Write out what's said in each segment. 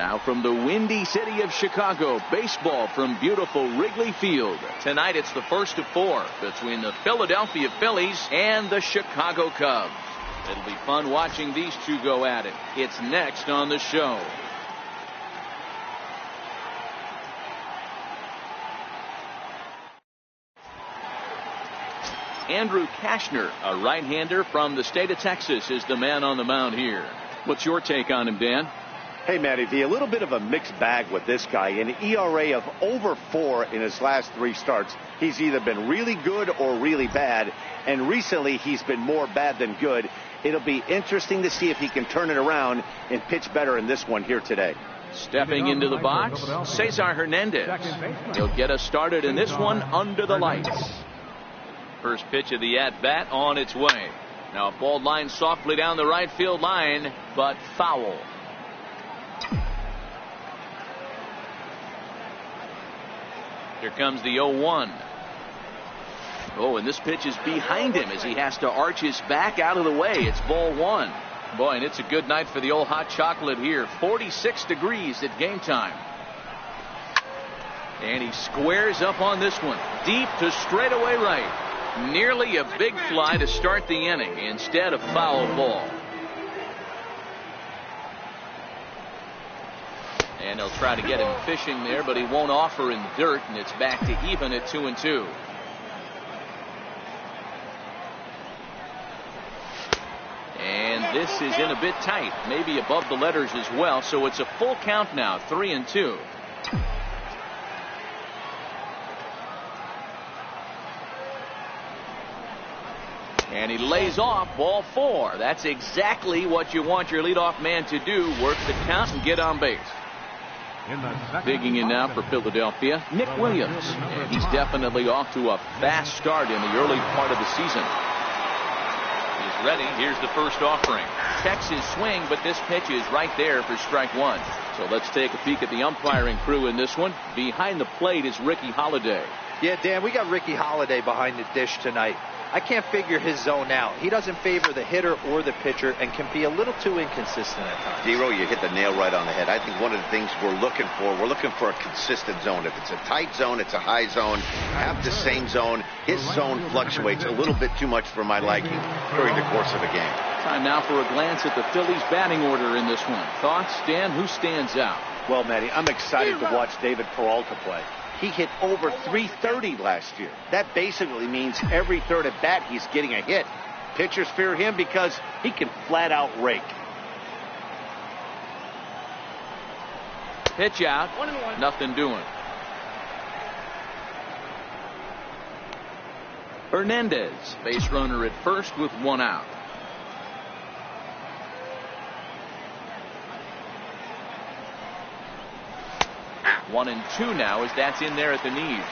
Now from the windy city of Chicago, baseball from beautiful Wrigley Field. Tonight it's the first of 4 between the Philadelphia Phillies and the Chicago Cubs. It'll be fun watching these two go at it. It's next on the show. Andrew Kashner, a right-hander from the state of Texas, is the man on the mound here. What's your take on him, Dan? Hey, Matty V, a little bit of a mixed bag with this guy. An ERA of over 4 in his last 3 starts. He's either been really good or really bad, and recently he's been more bad than good. It'll be interesting to see if he can turn it around and pitch better in this one here today. Stepping into the box, Cesar Hernandez. He'll get us started in this one under the lights. First pitch of the at-bat on its way. Now a ball line softly down the right field line, but foul. Here comes the 0-1. Oh, and this pitch is behind him as he has to arch his back out of the way. It's ball 1. Boy, and it's a good night for the old hot chocolate here. 46 degrees at game time. And he squares up on this one. Deep to straightaway right. Nearly a big fly to start the inning. Instead, a foul ball. And they'll try to get him fishing there, but he won't offer in the dirt, and it's back to even at 2-2. And this is in a bit tight, maybe above the letters as well, so it's a full count now, 3-2. And he lays off ball 4. That's exactly what you want your leadoff man to do, work the count and get on base. Digging in now for Philadelphia, Nick Williams. And he's definitely off to a fast start in the early part of the season. He's ready. Here's the first offering. Checks his swing, but this pitch is right there for strike 1. So let's take a peek at the umpiring crew in this one. Behind the plate is Ricky Holiday. Yeah, Dan, we got Ricky Holiday behind the dish tonight. I can't figure his zone out. He doesn't favor the hitter or the pitcher and can be a little too inconsistent at times. Zero, you hit the nail right on the head. I think one of the things we're looking for a consistent zone. If it's a tight zone, it's a high zone. Have the same zone. His zone fluctuates a little bit too much for my liking during the course of a game. Time now for a glance at the Phillies batting order in this one. Thoughts, Stan? Who stands out? Well, Matty, I'm excited to watch David Peralta play. He hit over 330 last year. That basically means every third at bat he's getting a hit. Pitchers fear him because he can flat out rake. Pitch out. 1-1. Nothing doing. Hernandez, base runner at first with 1 out. One and 2 now as that's in there at the knees.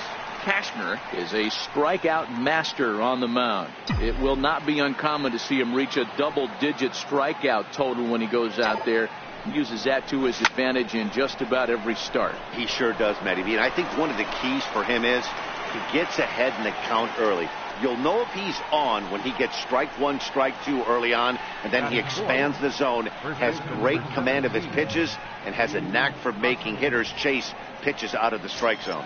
Kashner is a strikeout master on the mound. It will not be uncommon to see him reach a double-digit strikeout total when he goes out there. He uses that to his advantage in just about every start. He sure does, Matty V. And I think one of the keys for him is he gets ahead in the count early. You'll know if he's on when he gets strike 1, strike 2 early on, and then he expands the zone, has great command of his pitches, and has a knack for making hitters chase pitches out of the strike zone.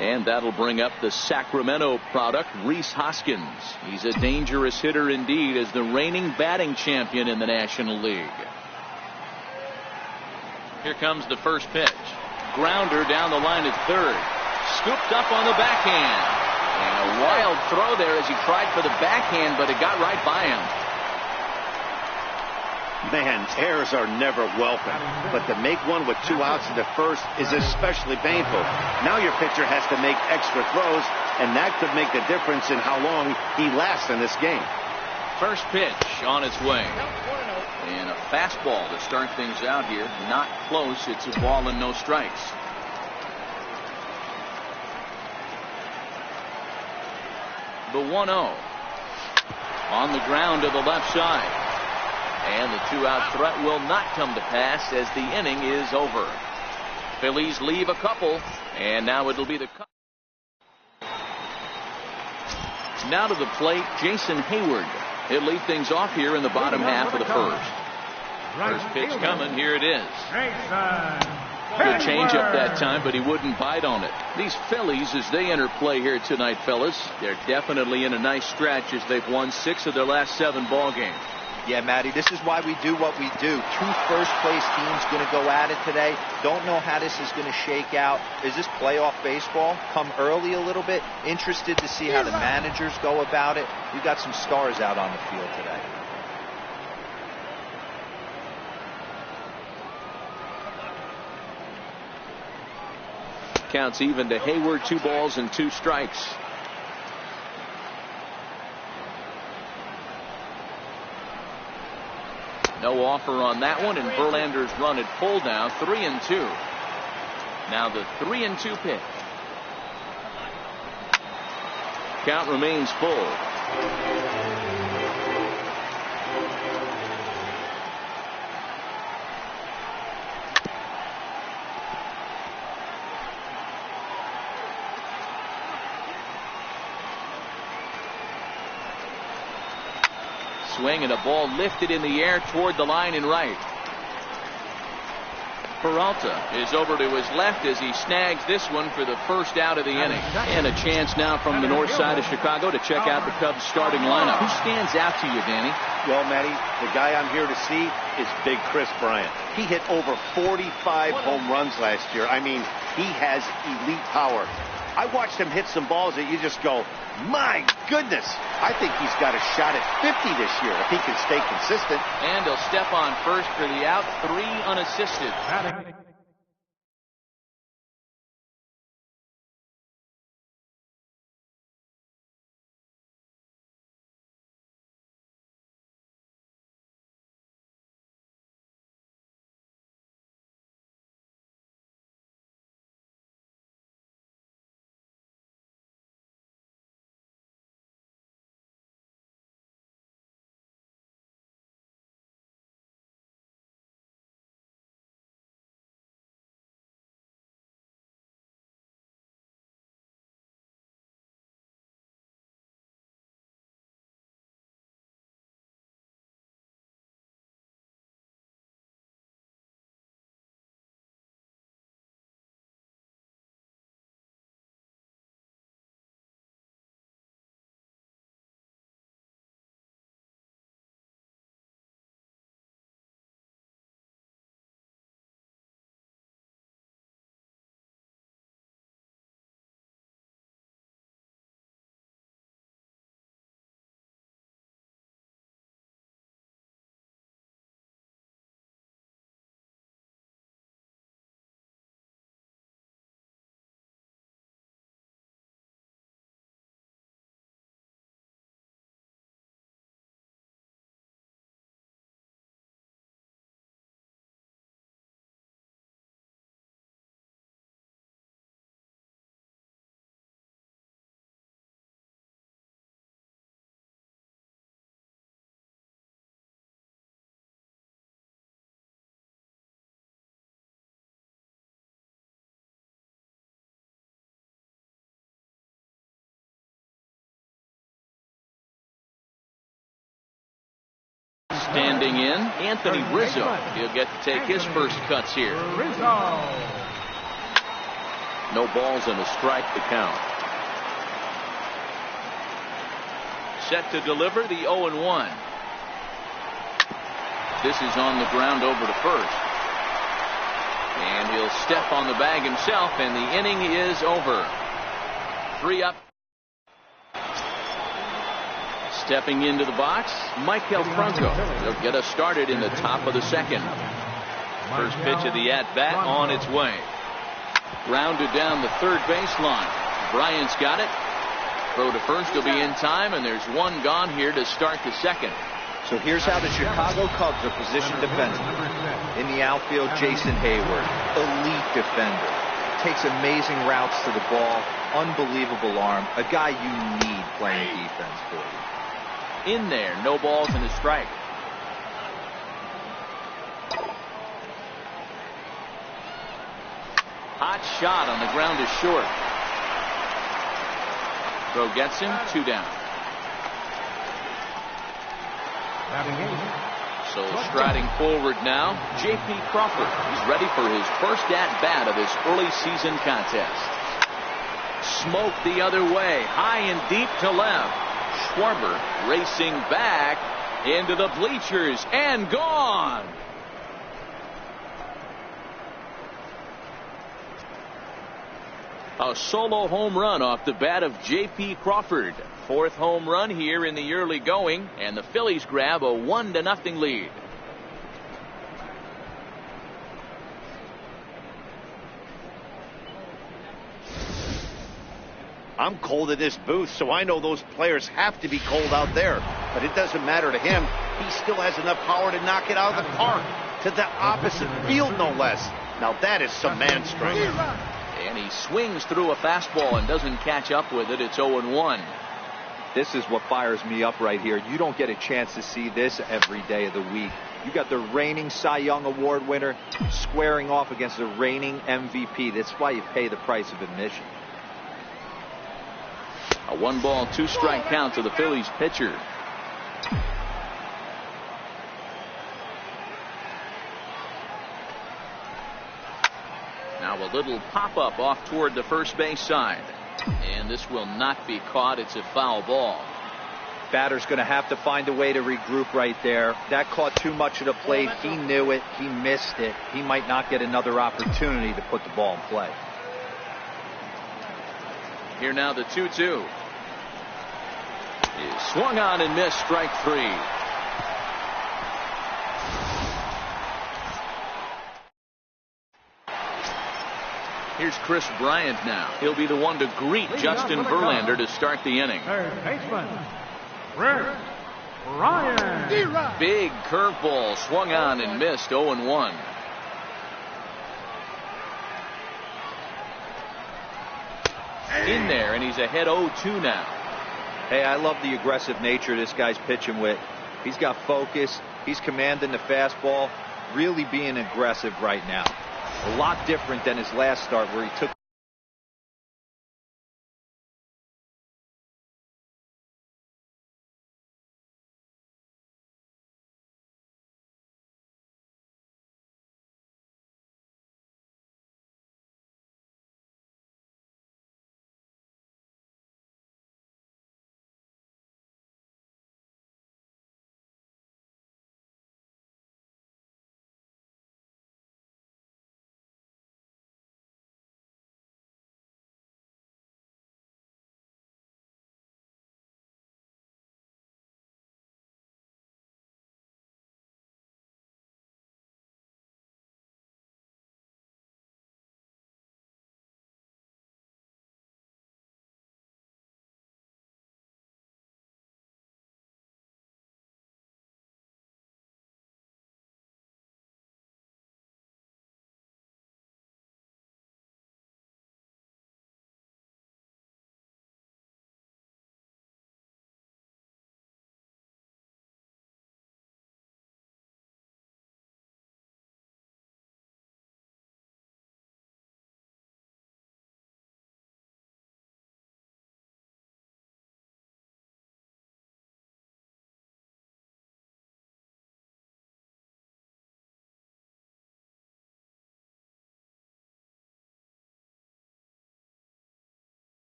And that'll bring up the Sacramento product, Rhys Hoskins. He's a dangerous hitter indeed as the reigning batting champion in the National League. Here comes the first pitch. Grounder down the line at third. Scooped up on the backhand. And a wild throw there as he tried for the backhand, but it got right by him. Man, errors are never welcome, but to make one with 2 outs in the first is especially painful. Now your pitcher has to make extra throws, and that could make the difference in how long he lasts in this game. First pitch on its way. And a fastball to start things out here. Not close. It's a ball and no strikes. The 1-0 on the ground to the left side. And the 2-out threat will not come to pass as the inning is over. Phillies leave a couple, and now it'll be the cut. Now to the plate, Jason Hayward. He'll lead things off here in the bottom half of the first. First pitch coming. Here it is. Good changeup that time, but he wouldn't bite on it. These Phillies, as they enter play here tonight, fellas, they're definitely in a nice stretch as they've won 6 of their last 7 ball games. Yeah, Matty, this is why we do what we do. 2 first-place teams going to go at it today. Don't know how this is going to shake out. Is this playoff baseball? Come early a little bit. Interested to see how the managers go about it. We got some stars out on the field today. Counts even to Hayward. 2 balls and 2 strikes. No offer on that one, and Verlander's run at pull now. 3-2. Now the 3-2 pitch. Count remains full. Swing and a ball lifted in the air toward the line and right. Peralta is over to his left as he snags this one for the first out of the inning. And a chance now from the north side of Chicago to check out the Cubs starting lineup. Who stands out to you, Danny? Well, Matty, the guy I'm here to see is Big Chris Bryant. He hit over 45 home runs last year. I mean, he has elite power. I watched him hit some balls that you just go, my goodness. I think he's got a shot at 50 this year if he can stay consistent. And he'll step on first for the out. 3 unassisted. Standing in, Anthony Rizzo. He'll get to take his first cuts here. No balls and a strike to count. Set to deliver the 0-1. This is on the ground over to first. And he'll step on the bag himself, and the inning is over. 3 up. Stepping into the box, Michael Franco. He'll get us started in the top of the second. First pitch of the at-bat on its way. Grounded down the third baseline. Bryant's got it. Throw to first will be in time, and there's 1 gone here to start the second. So here's how the Chicago Cubs are positioned defensively. In the outfield, Jason Hayward, elite defender. Takes amazing routes to the ball, unbelievable arm, a guy you need playing defense for you. In there, no balls and a strike. Hot shot on the ground is short. Throw gets him, 2 down. So striding forward now, J.P. Crawford. He's ready for his first at-bat of this early season contest. Smoke the other way, high and deep to left. Schwarber racing back into the bleachers and gone. A solo home run off the bat of J.P. Crawford. Fourth home run here in the early going, and the Phillies grab a 1-0 lead. I'm cold in this booth, so I know those players have to be cold out there. But it doesn't matter to him. He still has enough power to knock it out of the park. To the opposite field, no less. Now that is some man strength. And he swings through a fastball and doesn't catch up with it. It's 0-1. This is what fires me up right here. You don't get a chance to see this every day of the week. You got the reigning Cy Young Award winner squaring off against the reigning MVP. That's why you pay the price of admission. A 1-ball, 2-strike count to the Phillies pitcher. Now a little pop-up off toward the first base side. And this will not be caught. It's a foul ball. Batter's going to have to find a way to regroup right there. That caught too much of the plate. He knew it. He missed it. He might not get another opportunity to put the ball in play. Here now the 2-2. Is swung on and missed, strike 3. Here's Chris Bryant now. He'll be the one to greet Justin Verlander to start the inning. Third baseman, Chris Bryant. Big curveball swung on and missed, 0-1. In there, and he's ahead 0-2 now. Hey, I love the aggressive nature this guy's pitching with. He's got focus. He's commanding the fastball. Really being aggressive right now. A lot different than his last start where he took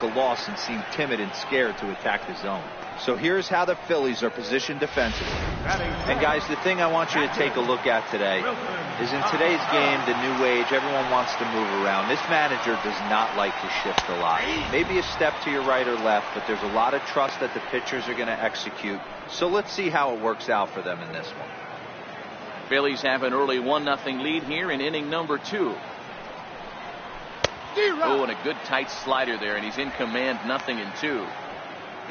the loss and seemed timid and scared to attack the zone. So here's how the Phillies are positioned defensively. And guys, the thing I want you to take a look at today is in today's game, the new age, everyone wants to move around. This manager does not like to shift a lot. Maybe a step to your right or left, but there's a lot of trust that the pitchers are going to execute. So let's see how it works out for them in this one. Phillies have an early 1-0 lead here in inning number 2. Oh, and a good tight slider there, and he's in command, 0-2.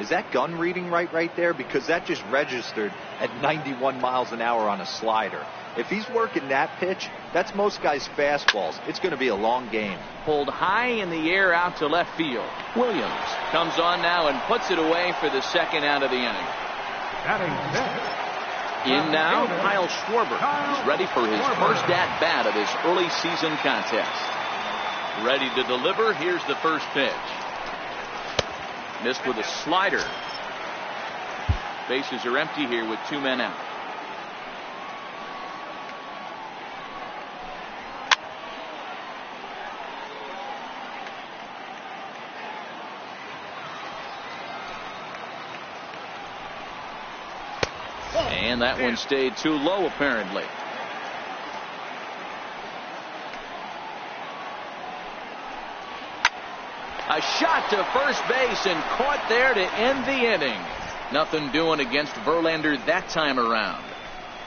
Is that gun reading right there? Because that just registered at 91 miles an hour on a slider. If he's working that pitch, that's most guys' fastballs. It's going to be a long game. Pulled high in the air out to left field. Williams comes on now and puts it away for the second out of the inning. In now, Kyle Schwarber. He's ready for his first at-bat of this early season contest. Ready to deliver. Here's the first pitch. Missed with a slider. Bases are empty here with 2 men out. And that one stayed too low, apparently. A shot to first base and caught there to end the inning. Nothing doing against Verlander that time around.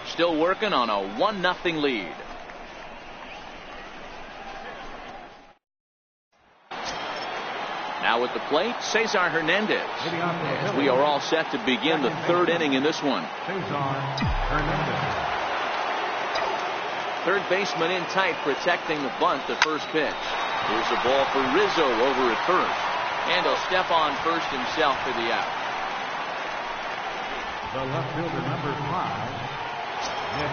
Still working on a 1-0 lead. Now at the plate, Cesar Hernandez. As we are all set to begin the 3rd inning in this one. Third baseman in tight, protecting the bunt, the first pitch. Here's a ball for Rizzo over at first. And he'll step on first himself for the out. The left fielder, number 5, Nick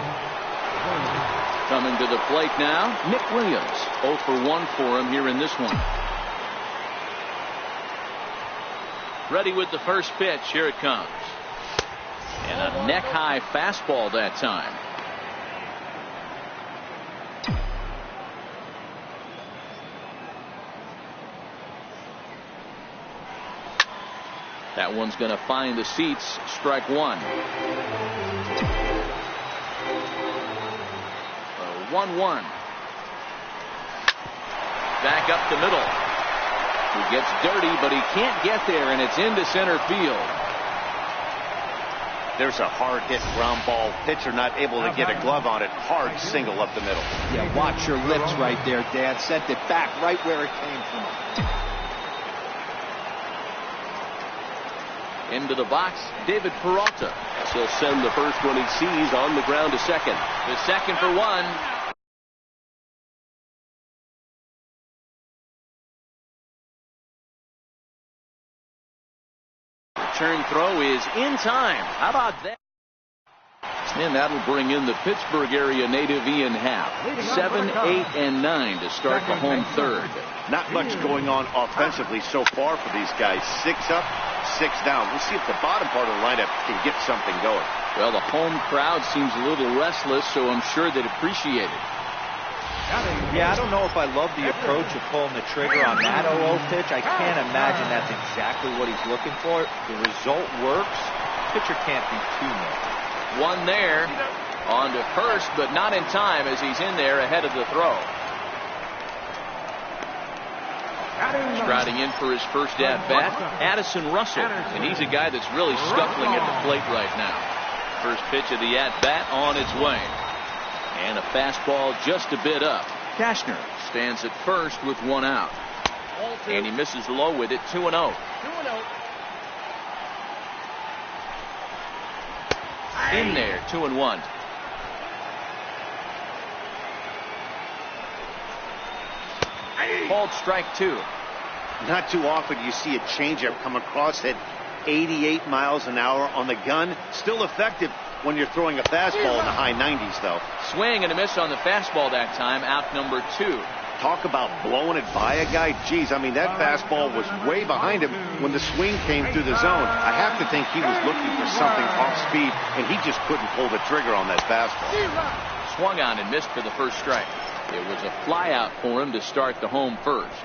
Williams. Coming to the plate now, Nick Williams. 0 for 1 for him here in this one. Ready with the first pitch. Here it comes. And a neck-high fastball that time. That one's going to find the seats. Strike 1. 1-1. Back up the middle. He gets dirty, but he can't get there, and it's into center field. There's a hard hit ground ball. Pitcher not able to get a glove on it. Hard single up the middle. Yeah, watch your lips right there, Dad. Sent it back right where it came from. Into the box, David Peralta. He'll send the first one he sees on the ground to second. The second for 1. Return throw is in time. How about that? And that'll bring in the Pittsburgh area native Ian Happ. 7, 8, and 9 to start the home third. Not much going on offensively so far for these guys. 6 up, 6 down. We'll see if the bottom part of the lineup can get something going. Well, the home crowd seems a little restless, so I'm sure they'd appreciate it. Yeah, I don't know if I love the approach of pulling the trigger on that 0-0 pitch. I can't imagine that's exactly what he's looking for. The result works. Pitcher can't be too much. One there. On to first, but not in time as he's in there ahead of the throw. Striding in for his first at-bat, Addison Russell. And he's a guy that's really scuffling at the plate right now. First pitch of the at-bat on its way. And a fastball just a bit up. Cashner stands at first with 1 out. And he misses low with it. 2-0. 2-0. In there. 2-1. Called strike 2. Not too often you see a changeup come across at 88 miles an hour on the gun. Still effective when you're throwing a fastball in the high 90s, though. Swing and a miss on the fastball that time. Out number 2. Talk about blowing it by a guy. Geez, I mean, that fastball was way behind him when the swing came through the zone. I have to think he was looking for something off speed, and he just couldn't pull the trigger on that fastball. Swung on and missed for the first strike. It was a fly out for him to start the home first.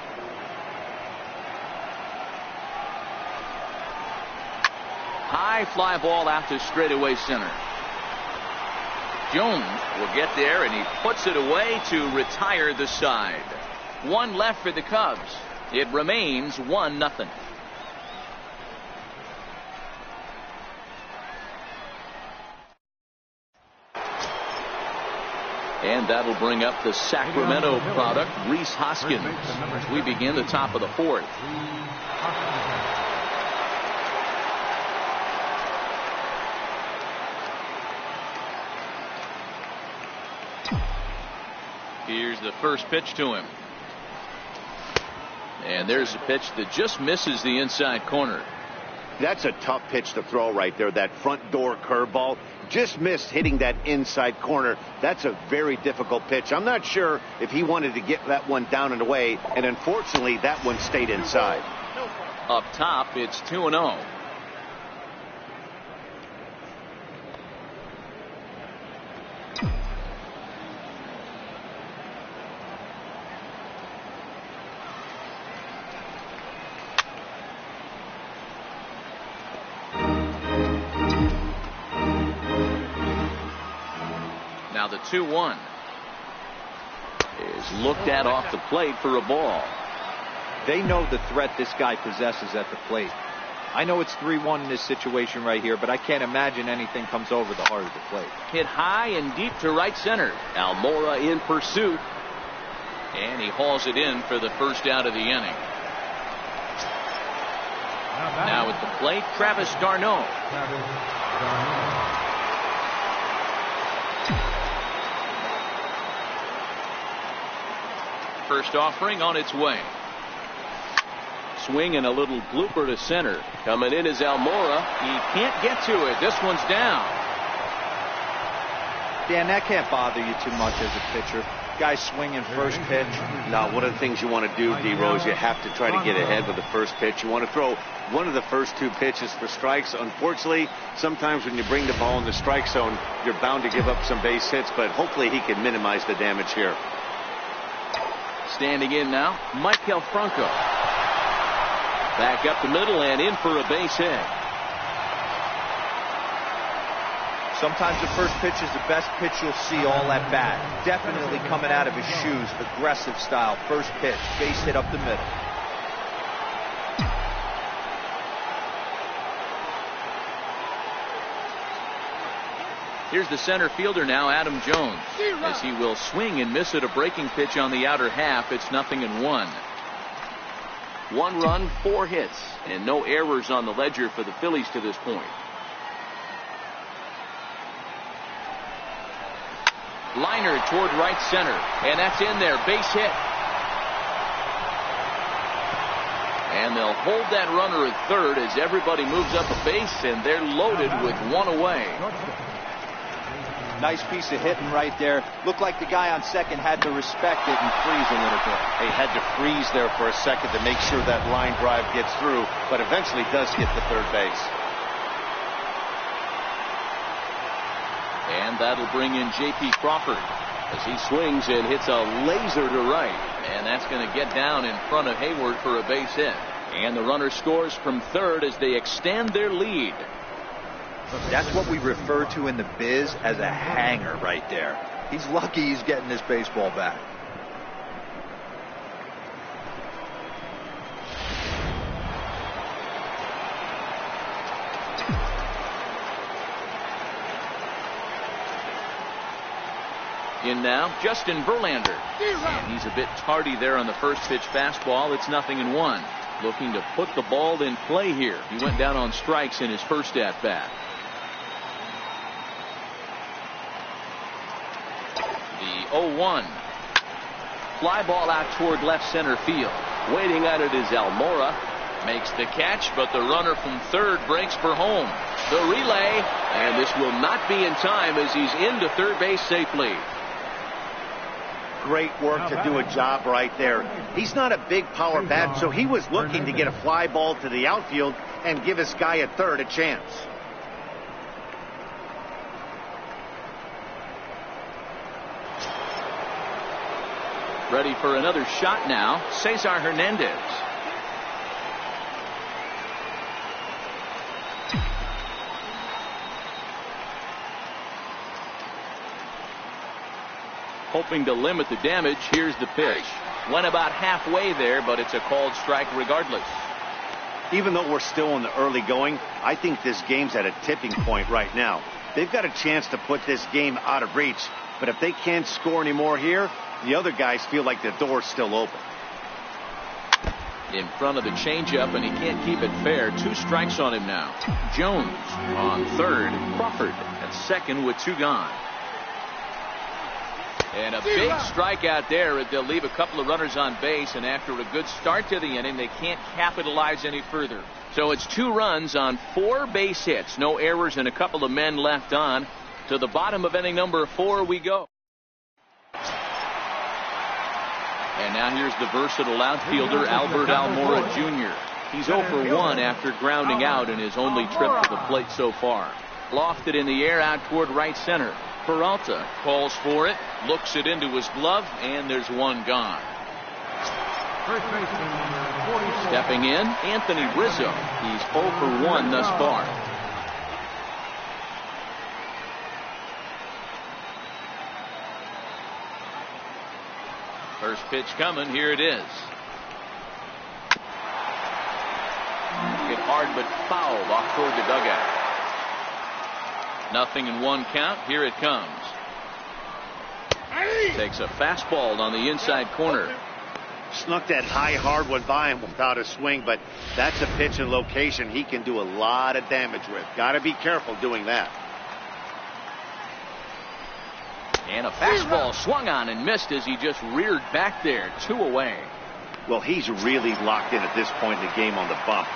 High fly ball out to straightaway center. Jones will get there, and he puts it away to retire the side. 1 left for the Cubs. It remains 1-0. And that'll bring up the Sacramento product, Rhys Hoskins, as we begin the top of the 4th. Here's the first pitch to him. And there's a pitch that just misses the inside corner. That's a tough pitch to throw right there. That front door curveball just missed hitting that inside corner. That's a very difficult pitch. I'm not sure if he wanted to get that one down and away, and unfortunately that one stayed inside. Up top, it's 2-0. Now the 2-1 is looked at off the plate for a ball. They know the threat this guy possesses at the plate. I know it's 3-1 in this situation right here, but I can't imagine anything comes over the heart of the plate. Hit high and deep to right center. Almora in pursuit. And he hauls it in for the first out of the inning. Now at the plate, Travis d'Arnaud. First offering on its way. Swing and a little blooper to center. Coming in is Almora. He can't get to it. This one's down. Dan, that can't bother you too much as a pitcher. Guy swinging first pitch. Now, one of the things you want to do, D-Rose, you have to try to get ahead with the first pitch. You want to throw one of the first two pitches for strikes. Unfortunately, sometimes when you bring the ball in the strike zone, you're bound to give up some base hits, but hopefully he can minimize the damage here. Standing in now, Michael Franco. Back up the middle and in for a base hit. Sometimes the first pitch is the best pitch you'll see all at bat. Definitely coming out of his shoes, aggressive style. First pitch, base hit up the middle. Here's the center fielder now, Adam Jones, as he will swing and miss at a breaking pitch on the outer half. It's 0-1. 1 run, 4 hits, and no errors on the ledger for the Phillies to this point. Liner toward right center, and that's in there. Base hit. And they'll hold that runner at third as everybody moves up a base, and they're loaded with 1 away. Nice piece of hitting right there. Looked like the guy on second had to respect it and freeze a little bit. He had to freeze there for a second to make sure that line drive gets through, but eventually does get to third base. And that'll bring in J.P. Crawford as he swings and hits a laser to right. And that's going to get down in front of Hayward for a base hit. And the runner scores from third as they extend their lead. That's what we refer to in the biz as a hanger right there. He's lucky he's getting this baseball back. In now, Justin Verlander. And he's a bit tardy there on the first pitch fastball. It's 0-1. Looking to put the ball in play here. He went down on strikes in his first at bat. The 0-1. Fly ball out toward left center field. Waiting at it is Almora. Makes the catch, but the runner from third breaks for home. The relay, and this will not be in time as he's into third base safely. Great work to do a job right there. He's not a big power bat, so he was looking to get a fly ball to the outfield and give his guy at third a chance. Ready for another shot now, Cesar Hernandez. Hoping to limit the damage. Here's the pitch. Went about halfway there, but it's a called strike regardless. Even though we're still in the early going, I think this game's at a tipping point right now. They've got a chance to put this game out of reach, but if they can't score any more here, the other guys feel like the door's still open. In front of the changeup, and he can't keep it fair. 2 strikes on him now. Jones on third. Crawford at second with 2 gone. And a big strikeout there. They'll leave a couple of runners on base, and after a good start to the inning, they can't capitalize any further. So it's 2 runs on 4 base hits. No errors and a couple of men left on. To the bottom of inning number 4 we go. And now here's the versatile outfielder, Albert Almora Jr. He's 0 for 1 after grounding out in his only trip to the plate so far. Lofted in the air out toward right center. Peralta calls for it, looks it into his glove, and there's 1 gone. Stepping in, Anthony Rizzo. He's 0 for 1 thus far. First pitch coming. Here it is. Hit hard but fouled off toward the dugout. 0-1 count. Here it comes. Takes a fastball on the inside corner. Snuck that high hard one by him without a swing, but that's a pitch and location he can do a lot of damage with. Got to be careful doing that. And a fastball swung on and missed as he just reared back there. 2 away. Well, he's really locked in at this point in the game on the bump.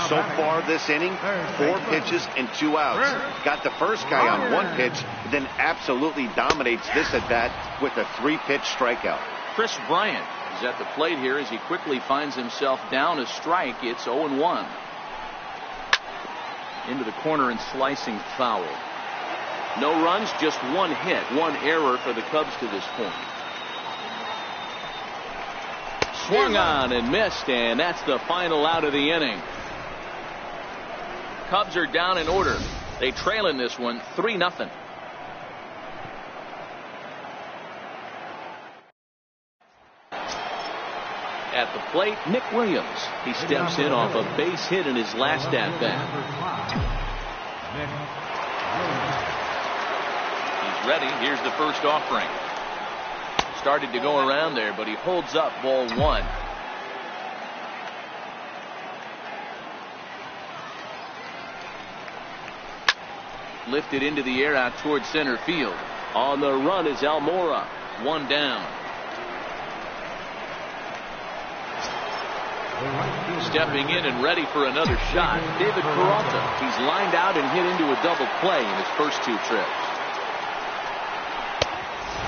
So far this inning, 4 pitches and 2 outs. Got the first guy on 1 pitch, then absolutely dominates this at bat with a 3-pitch strikeout. Chris Bryant is at the plate here as he quickly finds himself down a strike. It's 0-1. Into the corner and slicing foul. No runs, just 1 hit, 1 error for the Cubs to this point. Swung on and missed, and that's the final out of the inning. Cubs are down in order. They trail in this one 3-0. At the plate, Nick Williams. He steps in off a base hit in his last at bat. He's ready. Here's the first offering. Started to go around there, but he holds up ball 1. Lifted into the air out toward center field. On the run is Almora. 1 down. Stepping in and ready for another shot, David Peralta. He's lined out and hit into a double play in his first 2 trips.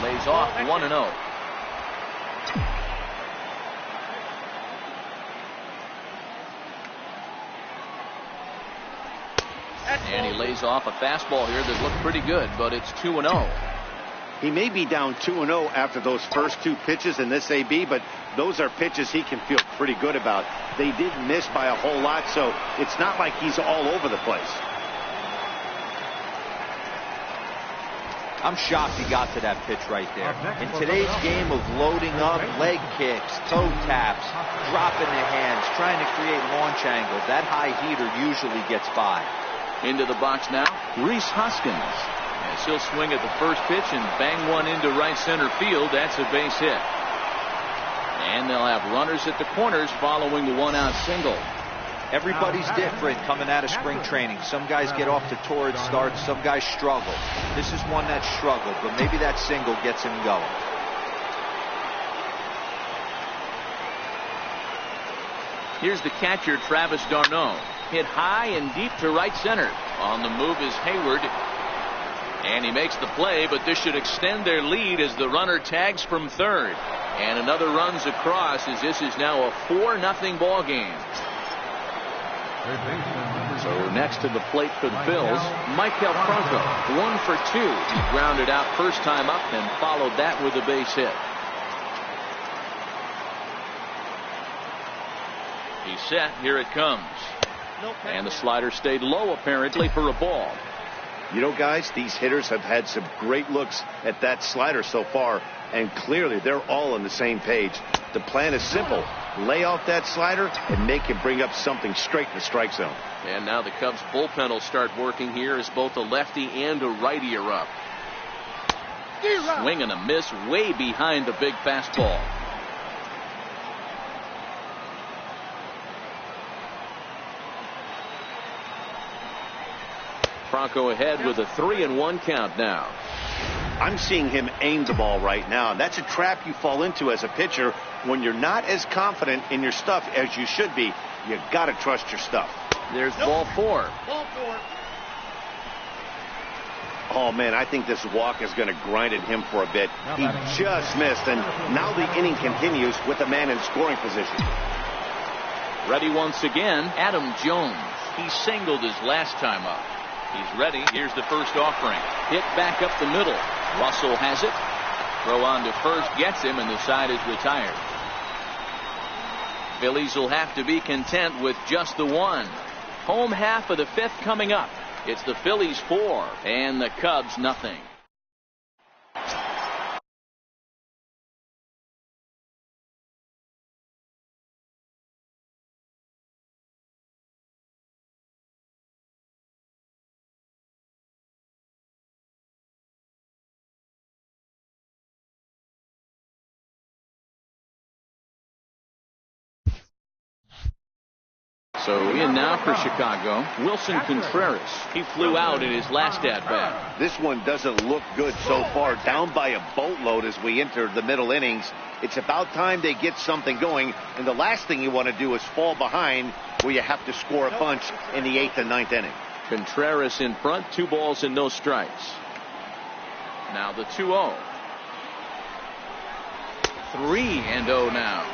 Lays off 1-0. And he lays off a fastball here that looked pretty good, but it's 2-0. He may be down 2-0 after those first 2 pitches in this AB, but those are pitches he can feel pretty good about. They did miss by a whole lot, so it's not like he's all over the place. I'm shocked he got to that pitch right there. In today's game of loading up, leg kicks, toe taps, dropping the hands, trying to create launch angles, that high heater usually gets by. Into the box now, Rhys Hoskins. As he'll swing at the first pitch and bang one into right center field. That's a base hit. And they'll have runners at the corners following the 1-out single. Everybody's different coming out of spring training. Some guys get off to torrid starts. Some guys struggle. This is one that struggled, but maybe that single gets him going. Here's the catcher, Travis d'Arnaud. Hit high and deep to right center. On the move is Hayward. And he makes the play, but this should extend their lead as the runner tags from third. And another runs across as this is now a 4-0 ball game. So next to the plate for the Phils, Maikel Franco, 1 for 2. He grounded out first time up and followed that with a base hit. He's set. Here it comes. And the slider stayed low apparently for a ball. You know, guys, these hitters have had some great looks at that slider so far, and clearly they're all on the same page. The plan is simple. Lay off that slider and make him bring up something straight in the strike zone. And now the Cubs bullpen will start working here as both a lefty and a righty are up. Swing and a miss way behind the big fastball. Franco ahead with a 3-1 count now. I'm seeing him aim the ball right now. That's a trap you fall into as a pitcher when you're not as confident in your stuff as you should be. You got to trust your stuff. There's ball 4. Oh, man, I think this walk is going to grind at him for a bit. He just missed, and now the inning continues with a man in scoring position. Ready once again, Adam Jones. He singled his last time up. He's ready. Here's the first offering. Hit back up the middle. Russell has it. Throw on to first. Gets him, and the side is retired. Phillies will have to be content with just the 1. Home half of the 5th coming up. It's the Phillies 4 and the Cubs nothing. So in now for Chicago, Wilson Contreras. He flew out in his last at-bat. This one doesn't look good so far. Down by a boatload as we enter the middle innings. It's about time they get something going. And the last thing you want to do is fall behind where you have to score a bunch in the 8th and 9th inning. Contreras in front, 2 balls and no strikes. Now the 2-0. 3-0 now.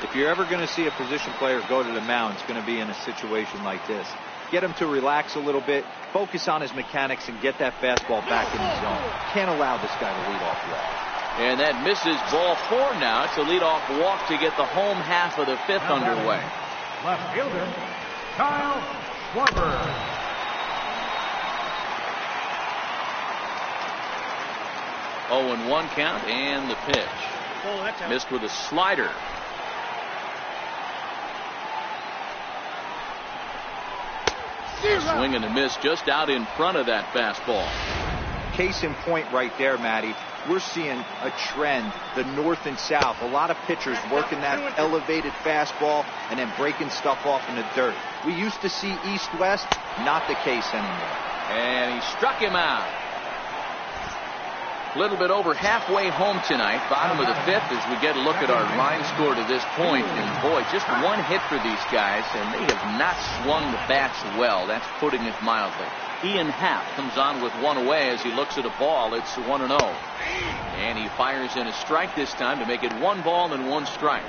If you're ever going to see a position player go to the mound, it's going to be in a situation like this. Get him to relax a little bit, focus on his mechanics, and get that fastball back in the zone. Can't allow this guy to lead off walk. And that misses, ball 4 now. It's a leadoff walk to get the home half of the 5th underway. Left fielder, Kyle Schwarber. 0-1 count and the pitch. Missed with a slider. Swing and a miss just out in front of that fastball. Case in point right there, Matty. We're seeing a trend, the north and south. A lot of pitchers working that elevated fastball and then breaking stuff off in the dirt. We used to see east-west, not the case anymore. And he struck him out. A little bit over halfway home tonight, bottom of the 5th, as we get a look at our line score to this point. And boy, just one hit for these guys, and they have not swung the bats well. That's putting it mildly. Ian Happ comes on with 1 away as he looks at a ball. It's 1-0. And he fires in a strike this time to make it 1 ball and 1 strike.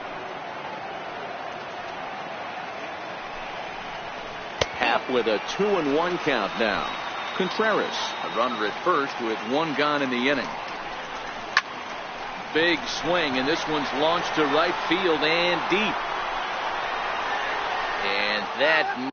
Happ with a 2-1 count now. Contreras, a runner at first with 1 gone in the inning. Big swing, and this one's launched to right field and deep. And that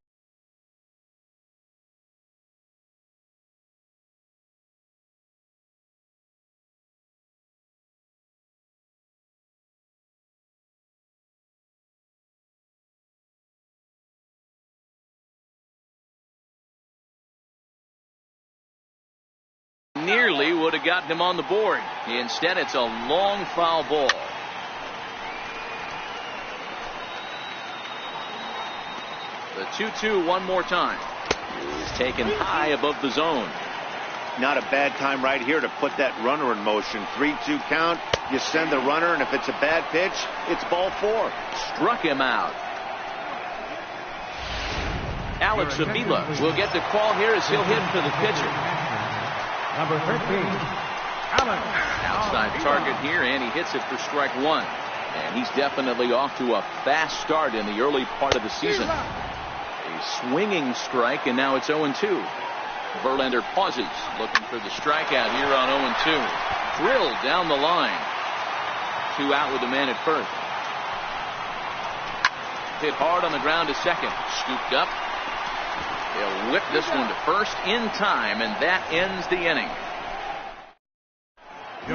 nearly would have gotten him on the board. Instead, it's a long foul ball. The 2-2 one more time. Is taken high above the zone. Not a bad time right here to put that runner in motion. 3-2 count. You send the runner, and if it's a bad pitch, it's ball 4. Struck him out. Alex Avila will get the call here as he'll hit for the pitcher. Number 13, Alex. Outside target here, and he hits it for strike 1. And he's definitely off to a fast start in the early part of the season. A swinging strike, and now it's 0-2. Verlander pauses, looking for the strikeout here on 0-2. Drilled down the line. 2 out with the man at first. Hit hard on the ground to second. Scooped up. They'll whip this one to first in time, and that ends the inning.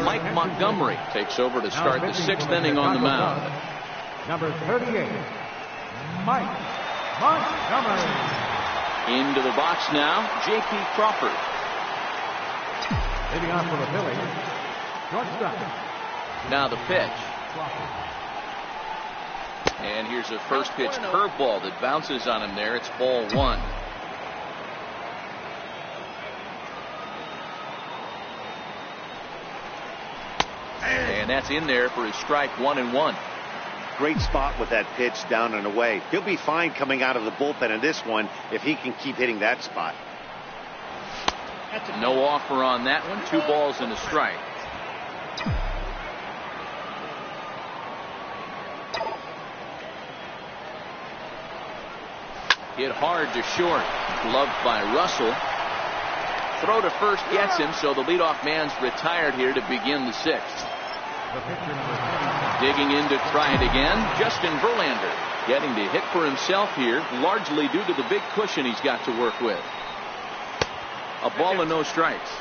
Mike Montgomery takes over to start the 6th inning on the mound. Number 38, Mike Montgomery. Into the box now, J.P. Crawford. Leading on for the Phillies, shortstop. Now the pitch. And here's a first pitch curveball that bounces on him there. It's ball 1. And that's in there for his strike 1-1. Great spot with that pitch down and away. He'll be fine coming out of the bullpen in this one if he can keep hitting that spot. No offer on that one. 2 balls and a strike. Hit hard to short. Gloved by Russell. Throw to first gets him, so the leadoff man's retired here to begin the 6th. Digging in to try it again, Justin Verlander. Getting to hit for himself here, largely due to the big cushion he's got to work with. A ball and no strikes.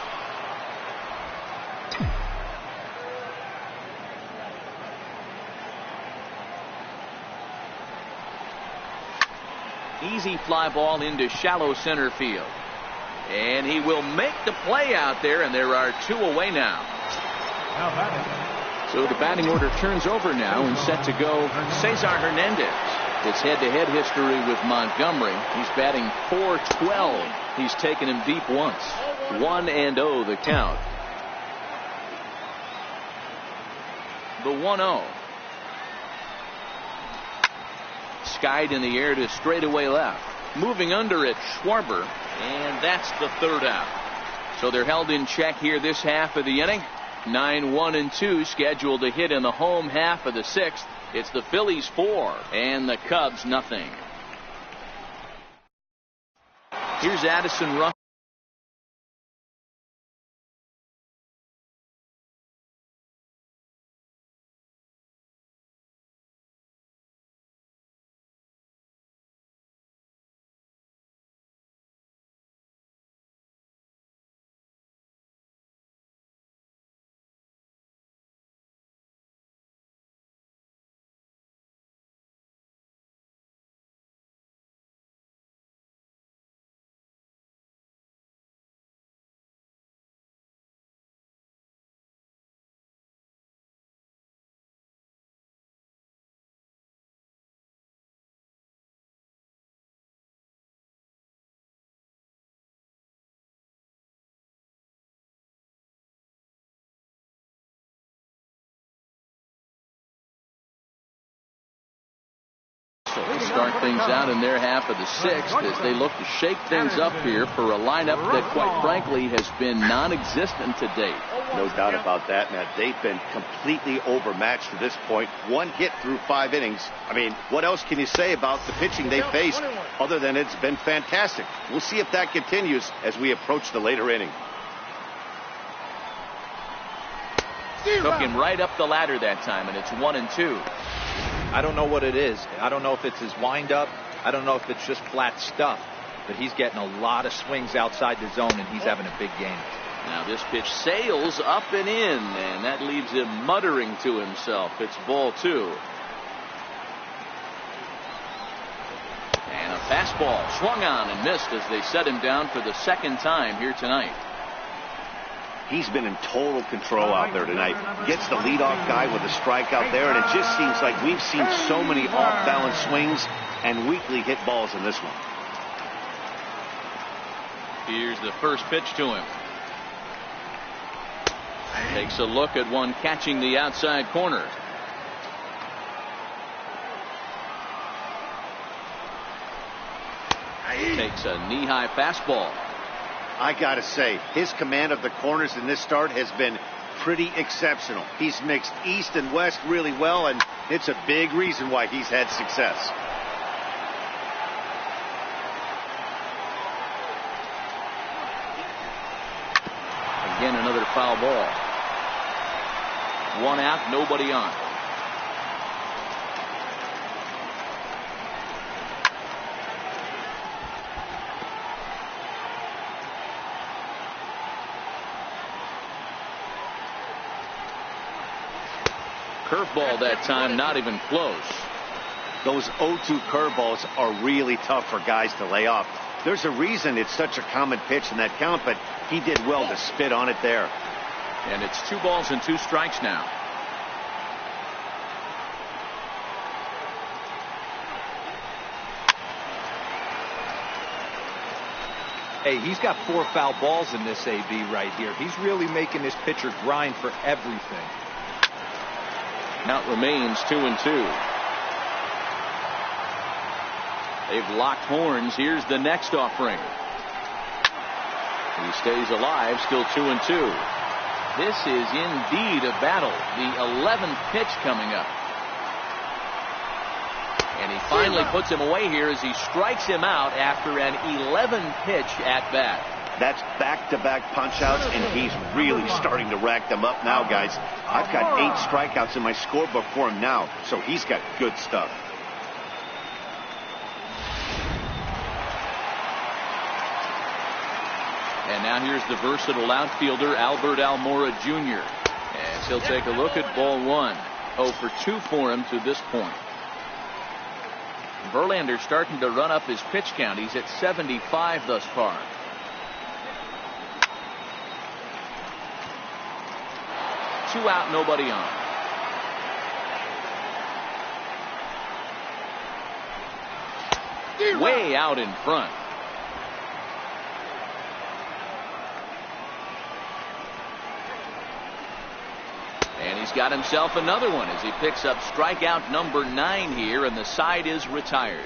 Easy fly ball into shallow center field. And he will make the play out there, and there are 2 away now. So the batting order turns over now, and set to go Cesar Hernandez. It's head-to-head history with Montgomery. He's batting .412. He's taken him deep once. 1-0 the count. The 1-0. Skied in the air to straightaway left. Moving under it, Schwarber, and that's the third out. So they're held in check here this half of the inning. 9-1-2 scheduled to hit in the home half of the sixth. It's the Phillies 4 and the Cubs nothing. Here's Addison Russell. They start things out in their half of the sixth as they look to shake things up here for a lineup that, quite frankly, has been non-existent to date. No doubt about that, Matt. They've been completely overmatched to this point. One hit through 5 innings. I mean, what else can you say about the pitching they faced other than it's been fantastic? We'll see if that continues as we approach the later inning. Took him right up the ladder that time, and it's 1-2. I don't know what it is. I don't know if it's his windup. I don't know if it's just flat stuff. But he's getting a lot of swings outside the zone, and he's having a big game. Now this pitch sails up and in, and that leaves him muttering to himself. It's ball 2. And a fastball swung on and missed as they set him down for the second time here tonight. He's been in total control out there tonight. Gets the leadoff guy with a strikeout there, and it just seems like we've seen so many off-balance swings and weakly hit balls in this one. Here's the first pitch to him. Takes a look at one catching the outside corner. Takes a knee-high fastball. I gotta say, his command of the corners in this start has been pretty exceptional. He's mixed east and west really well, and it's a big reason why he's had success. Again, another foul ball. 1 out, nobody on. Curveball that time, not even close. Those 0-2 curveballs are really tough for guys to lay off. There's a reason it's such a common pitch in that count, but he did well to spit on it there. And it's 2 balls and 2 strikes now. Hey, he's got 4 foul balls in this AB right here. He's really making this pitcher grind for everything. Count remains 2-2. They've locked horns. Here's the next offering. He stays alive, still 2-2. This is indeed a battle. The 11th pitch coming up. And he finally puts him away here as he strikes him out after an 11-pitch at bat. That's back-to-back punch-outs, and he's really starting to rack them up now, guys. I've got 8 strikeouts in my scorebook for him now, so he's got good stuff. And now here's the versatile outfielder, Albert Almora Jr. As he'll take a look at ball 1. 0 for 2 for him to this point. Verlander starting to run up his pitch count. He's at 75 thus far. Two out, nobody on. way out in front. And he's got himself another one as he picks up strikeout number 9 here, and the side is retired.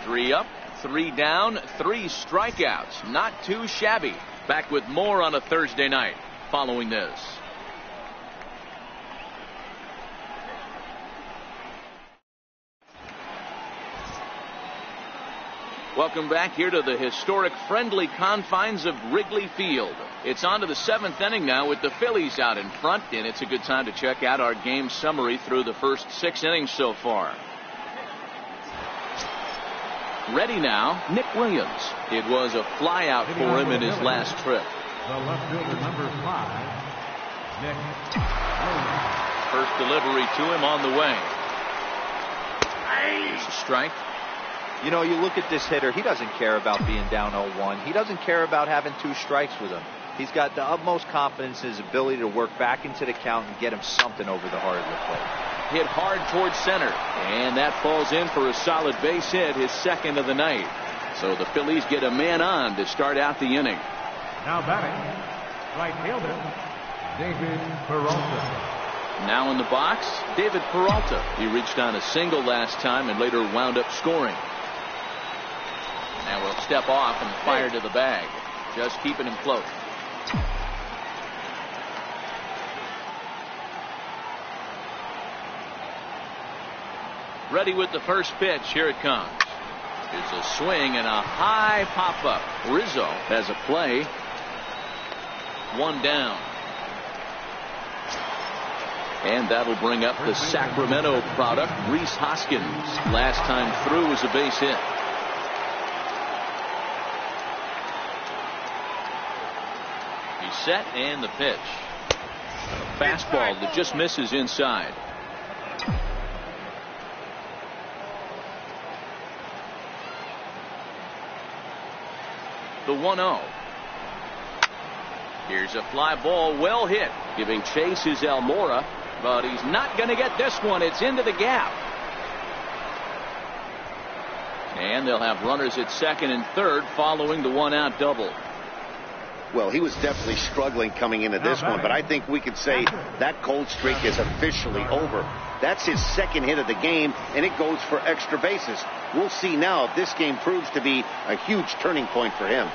3 up, 3 down, 3 strikeouts. Not too shabby. Back with more on a Thursday night following this. Welcome back here to the historic friendly confines of Wrigley Field. It's on to the 7th inning now with the Phillies out in front, and it's a good time to check out our game summary through the first 6 innings so far. Ready now, Nick Williams. It was a flyout for him in his last trip. The left fielder, number 5, Nick Williams. First delivery to him on the way. Here's a strike. You know, you look at this hitter, he doesn't care about being down 0-1. He doesn't care about having 2 strikes with him. He's got the utmost confidence in his ability to work back into the count and get him something over the heart of the plate. Hit hard towards center, and that falls in for a solid base hit, his 2nd of the night. So the Phillies get a man on to start out the inning. Now batting, right fielder, David Peralta. Now in the box, David Peralta. He reached on a single last time and later wound up scoring. Now we'll step off and fire to the bag. Just keeping him close. Ready with the first pitch. Here it comes. It's a swing and a high pop-up. Rizzo has a play. 1 down. And that'll bring up the Sacramento product, Rhys Hoskins. Last time through was a base hit. Set and the pitch. A fastball that just misses inside. The 1-0. Here's a fly ball, well hit. Giving chase is Almora, but he's not going to get this one. It's into the gap. And they'll have runners at 2nd and 3rd following the 1-out double. Well, he was definitely struggling coming into this one, but I think we could say that cold streak is officially over. That's his 2nd hit of the game, and it goes for extra bases. We'll see now if this game proves to be a huge turning point for him.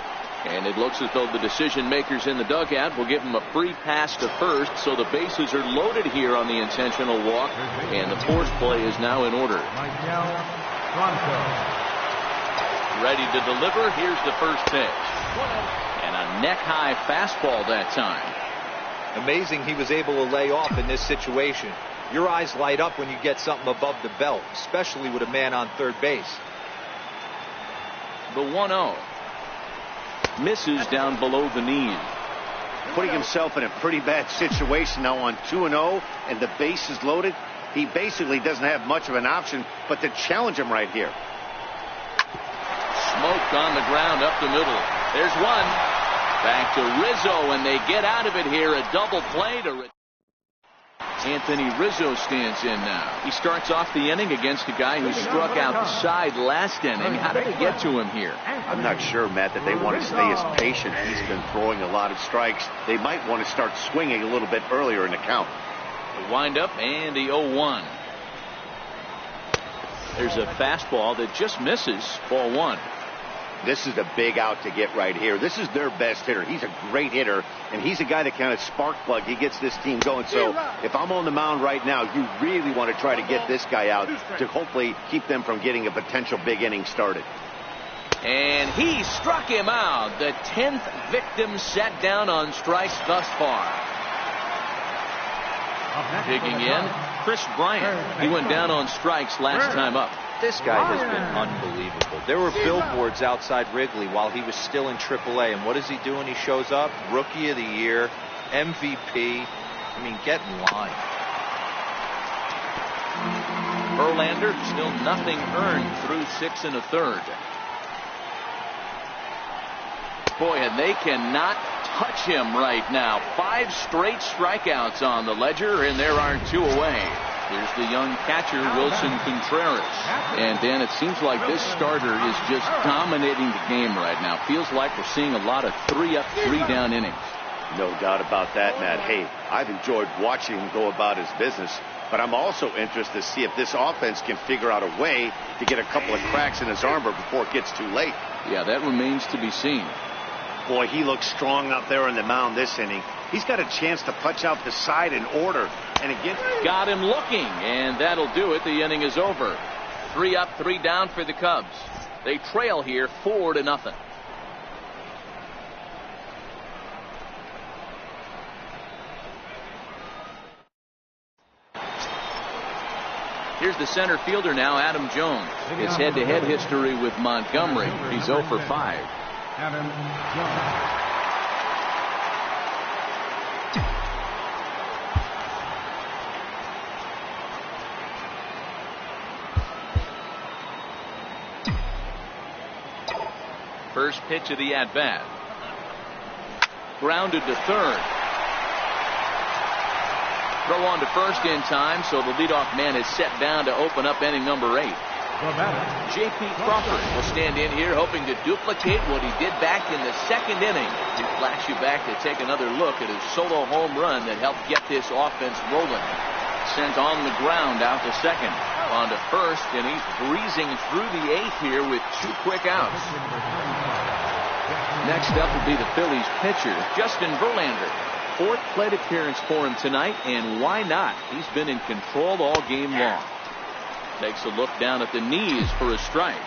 And it looks as though the decision makers in the dugout will give him a free pass to first, so the bases are loaded here on the intentional walk, and the force play is now in order. Ready to deliver. Here's the first pitch. And a neck-high fastball that time. Amazing he was able to lay off in this situation. Your eyes light up when you get something above the belt, especially with a man on 3rd base. The 1-0. Misses down below the knees. Putting himself in a pretty bad situation now on 2-0, and the base is loaded. He basically doesn't have much of an option but to challenge him right here. Smoked on the ground up the middle. There's one. Back to Rizzo, and they get out of it here. A double play to Anthony Rizzo stands in now. He starts off the inning against a guy who struck outside last inning. How did they get to him here? I'm not sure, Matt, that they want to stay as patient. He's been throwing a lot of strikes. They might want to start swinging a little bit earlier in the count. The windup and the 0-1. There's a fastball that just misses. Ball 1. This is a big out to get right here. This is their best hitter. He's a great hitter, and he's a guy that kind of spark plug. He gets this team going. So if I'm on the mound right now, you really want to try to get this guy out to hopefully keep them from getting a potential big inning started. And he struck him out. The 10th victim set down on strikes thus far. Digging in, Chris Bryant. He went down on strikes last time up. This guy has been unbelievable. There were billboards outside Wrigley while he was still in AAA. And what is he doing? He shows up, Rookie of the Year, MVP. I mean, get in line. Verlander still nothing earned through 6 1/3. Boy, and they cannot touch him right now. 5 straight strikeouts on the ledger, and there are 2 away. Here's the young catcher, Wilson Contreras. And Dan, it seems like this starter is just dominating the game right now. Feels like we're seeing a lot of 3-up, 3-down innings. No doubt about that, Matt. Hey, I've enjoyed watching him go about his business, but I'm also interested to see if this offense can figure out a way to get a couple of cracks in his armor before it gets too late. Yeah, that remains to be seen. Boy, he looks strong out there on the mound this inning. He's got a chance to punch out the side in order. And again, got him looking, and that'll do it. The inning is over. 3-up, 3-down for the Cubs. They trail here 4-0. Here's the center fielder now, Adam Jones. His head-to-head history with Montgomery. He's 0 for 5. Adam Jones. First pitch of the at-bat. Grounded to third. Throw on to first in time, so the leadoff man is set down to open up inning number 8. J.P. Crawford will stand in here hoping to duplicate what he did back in the second inning. We flash you back to take another look at his solo home run that helped get this offense rolling. Sent on the ground out to second. On to first, and he's breezing through the 8th here with 2 quick outs. Next up will be the Phillies pitcher, Justin Verlander. 4th plate appearance for him tonight, and why not? He's been in control all game long. Takes a look down at the knees for a strike.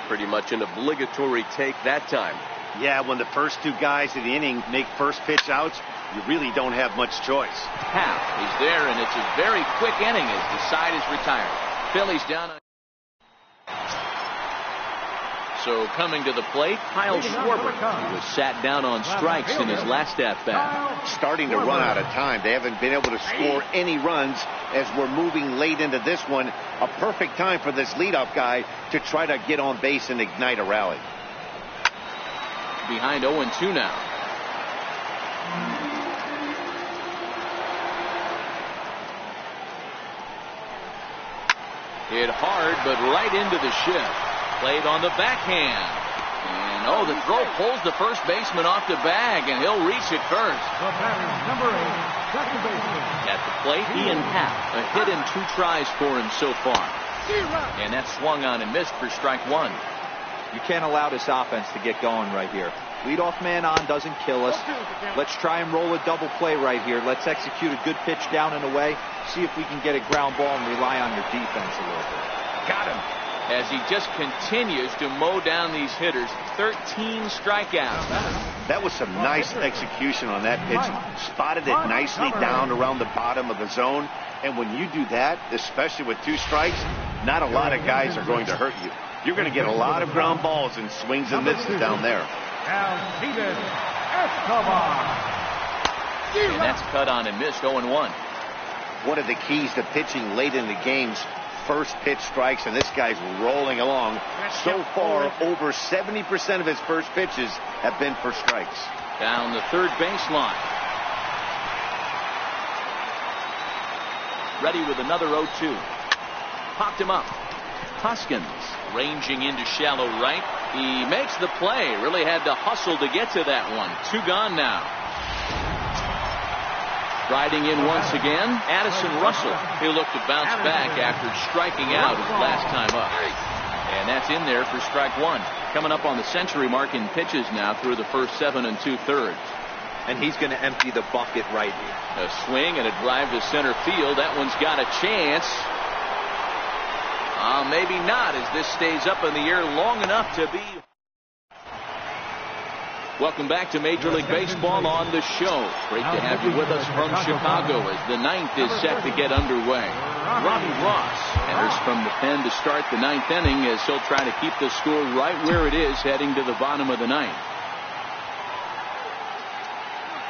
Pretty much an obligatory take that time. yeah, when the first 2 guys in the inning make first pitch outs, you really don't have much choice. Half is there, and it's a very quick inning as the side is retired. Phillies down. So coming to the plate, Kyle Schwarber, who was sat down on strikes in his last at-bat. Starting to run out of time. They haven't been able to score any runs as we're moving late into this one. A perfect time for this leadoff guy to try to get on base and ignite a rally. Behind 0-2 now. Hit hard, but right into the shift. Played on the backhand. And the throw pulls the first baseman off the bag, and he'll reach it first. The batter, number 8, second baseman. At the plate, Ian Happ. A hit and 2 tries for him so far. And that swung on and missed for strike 1. You can't allow this offense to get going right here. Leadoff man on doesn't kill us. Let's try and roll a double play right here. Let's execute a good pitch down and away. See if we can get a ground ball and rely on your defense a little bit. Got him. As he just continues to mow down these hitters. 13 strikeouts. That was some nice execution on that pitch. Spotted it nicely down around the bottom of the zone. And when you do that, especially with 2 strikes, not a lot of guys are going to hurt you. You're going to get a lot of ground balls and swings and misses down there. And that's cut on and missed. 0-1. One of the keys to pitching late in the games, first pitch strikes, and this guy's rolling along. So far, over 70% of his first pitches have been for strikes. Down the third baseline. Ready with another 0-2. Popped him up. Hoskins ranging into shallow right. He makes the play. Really had to hustle to get to that one. 2 gone now. Riding in once again, Addison Russell. He'll look to bounce back after striking out his last time up. And that's in there for strike 1. Coming up on the century mark in pitches now through the first 7 2/3. And he's going to empty the bucket right here. A swing and a drive to center field. That one's got a chance. Maybe not, as this stays up in the air long enough to be. Welcome back to Major League Baseball on the show. Great to have you with us from Chicago as the 9th is set to get underway. Robbie Ross enters from the pen to start the 9th inning as he'll try to keep the score right where it is heading to the bottom of the 9th.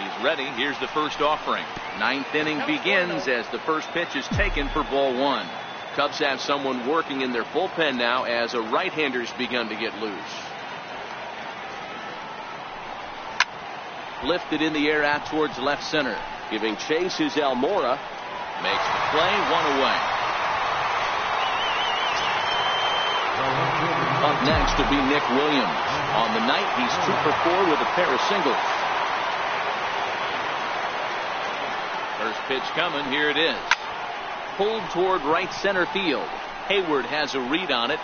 He's ready. Here's the first offering. 9th inning begins as the first pitch is taken for ball 1. Cubs have someone working in their bullpen now as a right-hander's begun to get loose. Lifted in the air out towards left center. Giving chase is Almora. Makes the play, 1 away. Up next will be Nick Williams. On the night, he's 2 for 4 with a pair of singles. First pitch coming. Here it is. Pulled toward right center field. Hayward has a read on it.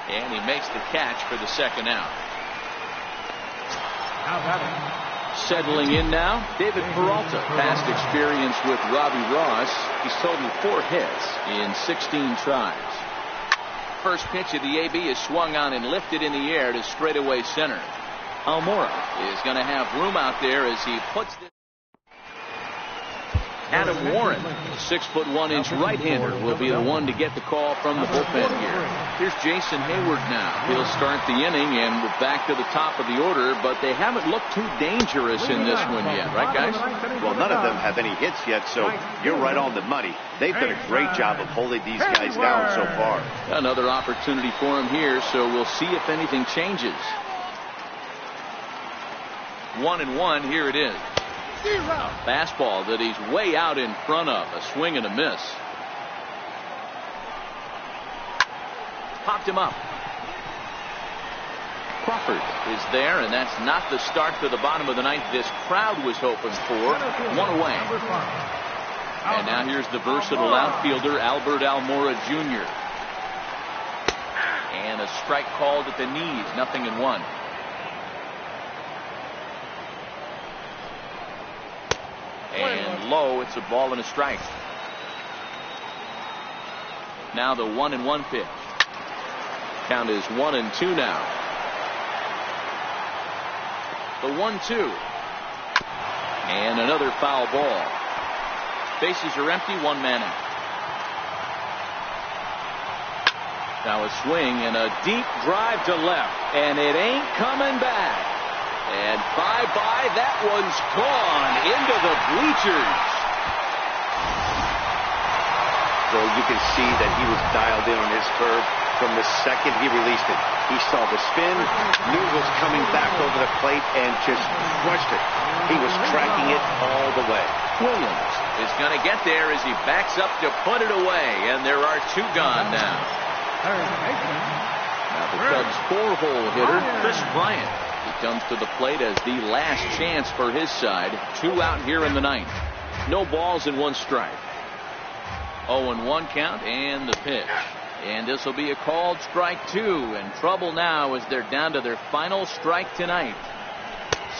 And he makes the catch for the second out. Settling in now, David Peralta. Past experience with Robbie Ross. He's totaled 4 hits in 16 tries. First pitch of the AB is swung on and lifted in the air to straightaway center. Almora is going to have room out there as he puts it. Adam Warren, the 6'1" right-hander, will be the one to get the call from the bullpen here. Here's Jason Hayward now. He'll start the inning, and we're back to the top of the order, but they haven't looked too dangerous in this one yet, right, guys? Well, none of them have any hits yet, so you're right on the money. They've done a great job of holding these guys down so far. Another opportunity for him here, so we'll see if anything changes. 1-1, here it is. A fastball that he's way out in front of. A swing and a miss. Popped him up. Crawford is there, and that's not the start to the bottom of the ninth this crowd was hoping for. 1 away. And now here's the versatile outfielder Albert Almora Jr. And a strike called at the knees. 0-1. And low, it's a ball and a strike. Now the 1-1 pitch. Count is 1-2 now. The 1-2. And another foul ball. Bases are empty, 1 man out. Now a swing and a deep drive to left. And it ain't coming back. And bye-bye, that one's gone into the bleachers. So you can see that he was dialed in on his curve from the second he released it. He saw the spin, knew it was coming back over the plate, and just crushed it. He was tracking it all the way. Williams is going to get there as he backs up to put it away, and there are 2 gone now. Now the Cubs' 4-hole hitter, Chris Bryant. He comes to the plate as the last chance for his side. 2 out here in the ninth. No balls and 1 strike. 0-1 count and the pitch. And this will be a called strike 2. And trouble now as they're down to their final strike tonight.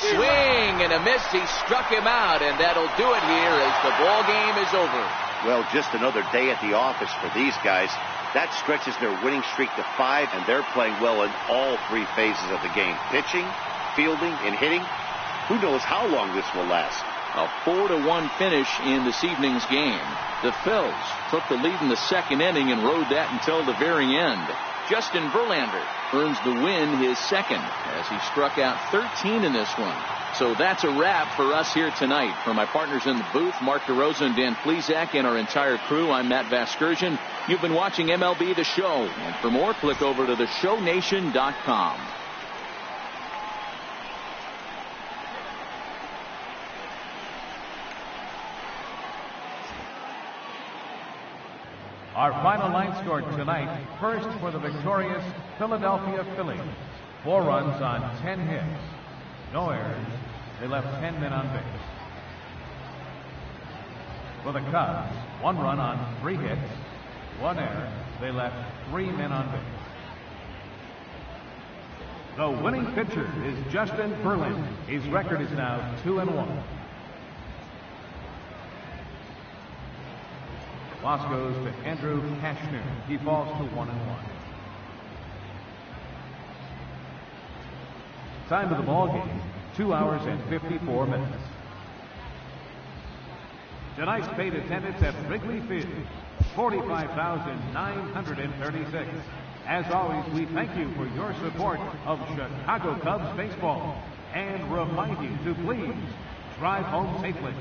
Swing and a miss. He struck him out, and that'll do it here as the ball game is over. Well, just another day at the office for these guys. That stretches their winning streak to 5, and they're playing well in all 3 phases of the game. Pitching, fielding, and hitting. Who knows how long this will last. A 4-1 finish in this evening's game. The Phillies took the lead in the second inning and rode that until the very end. Justin Verlander earns the win, his second, as he struck out 13 in this one. So that's a wrap for us here tonight. For my partners in the booth, Mark DeRosa and Dan Plesac, and our entire crew, I'm Matt Vasgersian. You've been watching MLB The Show. And for more, click over to theshownation.com. Our final line score tonight, first for the victorious Philadelphia Phillies. 4 runs on 10 hits. No errors. They left 10 men on base. For the Cubs, 1 run on 3 hits. 1 error. They left 3 men on base. The winning pitcher is Justin Verlander. His record is now 2-1. Loss goes to Andrew Cashner. He falls to 1-1. Time of the ball game, 2 hours and 54 minutes. Tonight's paid attendance at Wrigley Field, 45,936. As always, we thank you for your support of Chicago Cubs baseball and remind you to please drive home safely.